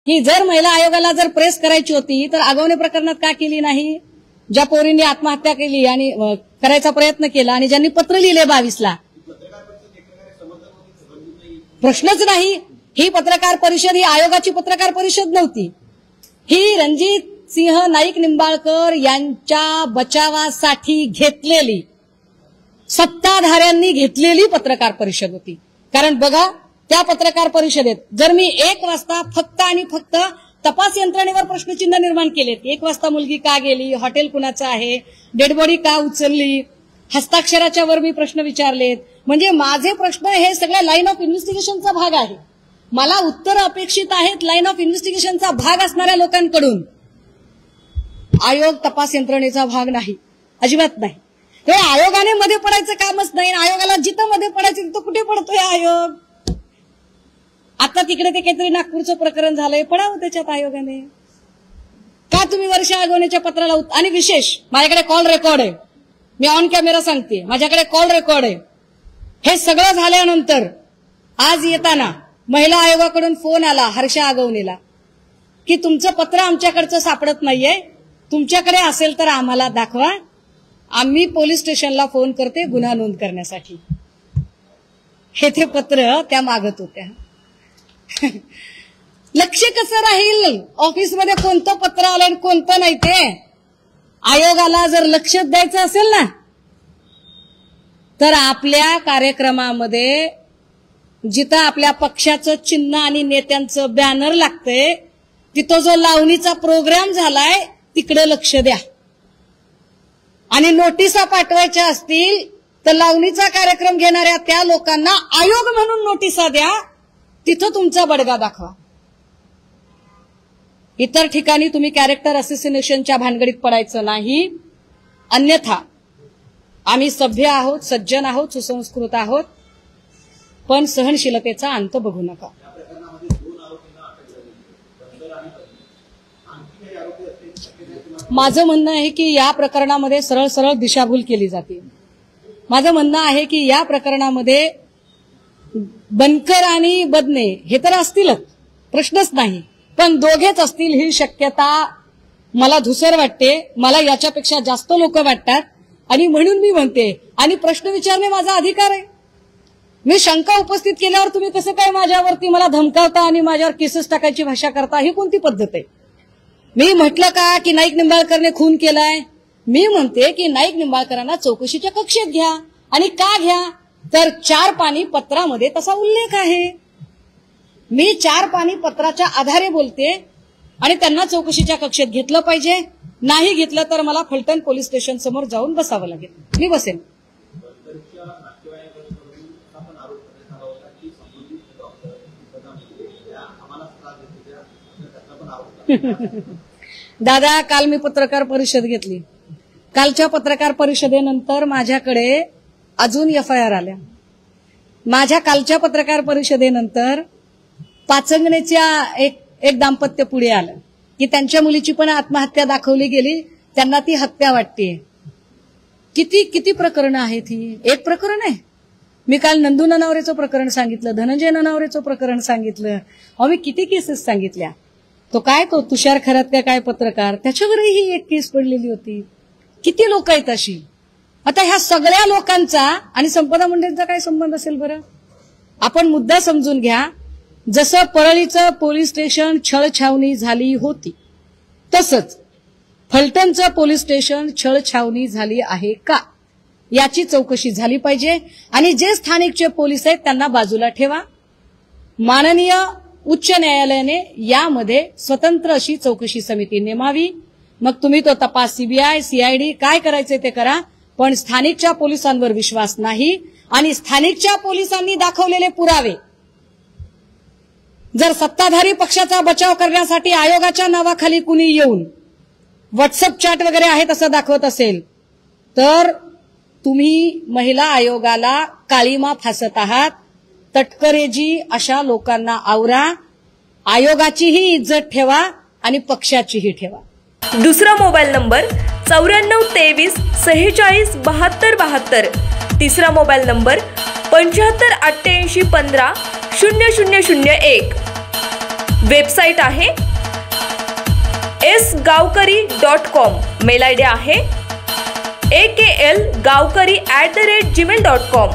की जर महिला आयोगाला जर प्रेस करायची होती तर आगवणे प्रकरणात का केली नाही? ज्या पोरींनी आत्महत्या केली आणि करायचा प्रयत्न केला आणि ज्यांनी पत्र लिहिले 22ला, प्रश्नच नाही. ही पत्रकार परिषद ही आयोगाची पत्रकार परिषद नव्हती. ही रणजित सिंह नाईक निंबाळकर यांच्या बचावासाठी घेतलेली, सत्ताधाऱ्यांनी घेतलेली पत्रकार परिषद होती. कारण बघा, त्या पत्रकार परिषदेत जर मी 1 वाजता फक्त आणि फक्त तपास यंत्रणेवर प्रश्नचिन्ह निर्माण केलेत, 1 वाजता मुलगी का गेली, हॉटेल कुणाचं आहे, डेडबॉडी का उचलली, हस्ताक्षराच्या वर मी प्रश्न विचारलेत. म्हणजे माझे प्रश्न हे सगळ्या लाईन ऑफ इन्व्हेस्टिगेशनचा भाग आहे. मला उत्तर अपेक्षित आहेत लाईन ऑफ इन्व्हेस्टिगेशनचा भाग असणाऱ्या लोकांकडून. आयोग तपास यंत्रणेचा भाग नाही, अजिबात नाही. हे आयोगाने मध्ये पडायचं कामच नाही. आयोगाला जिथं मध्ये पडायचं तिथं कुठे पडतोय आयोग? आता तिकडे ते काहीतरी नागपूरचं प्रकरण झालंय, पडावं त्याच्यात आयोगाने. का तुम्ही वर्षा आगवण्याच्या पत्राला आणि विशेष माझ्याकडे कॉल रेकॉर्ड आहे, मी ऑन कॅमेरा सांगते, माझ्याकडे कॉल रेकॉर्ड आहे. हे सगळं झाल्यानंतर आज येताना महिला आयोगाकडून फोन आला हर्षा आगवणेला की तुमचं पत्र आमच्याकडचं सापडत नाहीये, तुमच्याकडे असेल तर आम्हाला दाखवा, आम्ही पोलीस स्टेशनला फोन करते गुन्हा नोंद करण्यासाठी. हे ते पत्र त्या मागत होत्या. लक्ष कसं राहील ऑफिसमध्ये कोणतं पत्र आलं आणि कोणतं नाही ते? आयोगाला जर लक्ष द्यायचं असेल ना, तर आपल्या कार्यक्रमामध्ये जिथं आपल्या पक्षाचं चिन्ह आणि नेत्यांचं बॅनर लागतंय तिथं जो लावणीचा प्रोग्राम झालाय तिकडे लक्ष द्या. आणि नोटिसा पाठवायच्या असतील तर लावणीचा कार्यक्रम घेणाऱ्या त्या लोकांना आयोग म्हणून नोटिसा द्या, तिथं तुमचा बडगा दाखवा. इतर ठिकाणी तुम्ही कॅरेक्टर असोसिएशनच्या भानगडीत पडायचं नाही. अन्यथा आम्ही सभ्य आहोत, सज्जन आहोत, सुसंस्कृत आहोत, पण सहनशीलतेचा अंत बघू नका. माझं म्हणणं आहे की या प्रकरणामध्ये सरळ सरळ दिशाभूल केली जाते. माझं म्हणणं आहे की या प्रकरणामध्ये बनकर आणि बदने हे तर असतीलच, प्रश्नच नाही, पण दोघेच असतील ही शक्यता मला धुसर वाटते. मला याच्यापेक्षा जास्त लोक वाटतात आणि म्हणून मी म्हणते, आणि प्रश्न विचारणे माझा अधिकार आहे. मी शंका उपस्थित केल्यावर तुम्ही कसं काय माझ्यावरती मला धमकावता आणि माझ्यावर केसेस टाकायची भाषा करता? ही कोणती पद्धत आहे? मी म्हटलं का की नाईक निंबाळकरने खून केलाय? मी म्हणते की नाईक निंबाळकरांना चौकशीच्या कक्षेत घ्या. आणि का घ्या? तर 4 पानी पत्रामध्ये तसा उल्लेख आहे. मी 4 पानी पत्राच्या आधारे बोलते आणि त्यांना चौकशीच्या कक्षेत घेतलं पाहिजे. नाही घेतलं तर मला फलटण पोलीस स्टेशन समोर जाऊन बसावं लागेल. मी बसेन. दादा, काल मी पत्रकार परिषद घेतली. कालच्या पत्रकार परिषदेनंतर माझ्याकडे अजून FIR आल्या. माझ्या कालच्या पत्रकार परिषदेनंतर पाचंगणेच्या एक दाम्पत्य पुढे आलं की त्यांच्या मुलीची पण आत्महत्या दाखवली गेली, त्यांना ती हत्या वाटते. किती किती प्रकरण आहेत ही? एक प्रकरण आहे. मी काल नंदू ननावरेचं प्रकरण सांगितलं, धनंजय ननावरेचं प्रकरण सांगितलं. मी किती केसेस सांगितल्या. तो तुषार खरात का काय पत्रकार, त्याच्यावरही ही एक केस पडलेली होती. किती लोक आहेत अशी. आता ह्या सगळ्या लोकांचा आणि संपदा मुंडेंचा काय संबंध असेल बरं? आपण मुद्दा समजून घ्या. जसं परळीचं पोलीस स्टेशन छळछावणी झाली होती, तसंच फलटणचं पोलीस स्टेशन छळछावणी झाली आहे का याची चौकशी झाली पाहिजे. आणि जे स्थानिकचे पोलीस आहेत त्यांना बाजूला ठेवा. माननीय उच्च न्यायालयाने यामध्ये स्वतंत्र अशी चौकशी समिती नेमावी. मग तुम्ही तो तपास CBI, CID काय करायचे ते करा, पण स्थानिकच्या पोलिसांवर विश्वास नाही. आणि स्थानिकच्या पोलिसांनी दाखवलेले पुरावे जर सत्ताधारी पक्षाचा बचाव करण्यासाठी आयोगाच्या नावाखाली कुणी येऊन व्हॉट्सअप चॅट वगैरे आहेत असं दाखवत असेल तर तुम्ही महिला आयोगाला काळीमा फासत आहात. तटकरेजी अशा लोकांना आवरा. आयोगाचीही इज्जत ठेवा आणि पक्षाचीही ठेवा. दुसरा मोबाईल नंबर 9423 46 72 72. तिसरा मोबाईल नंबर 75 88 15 0001. वेबसाईट आहे sgavkari.com. मेल आय डी आहे aklgavkari@gmail.com.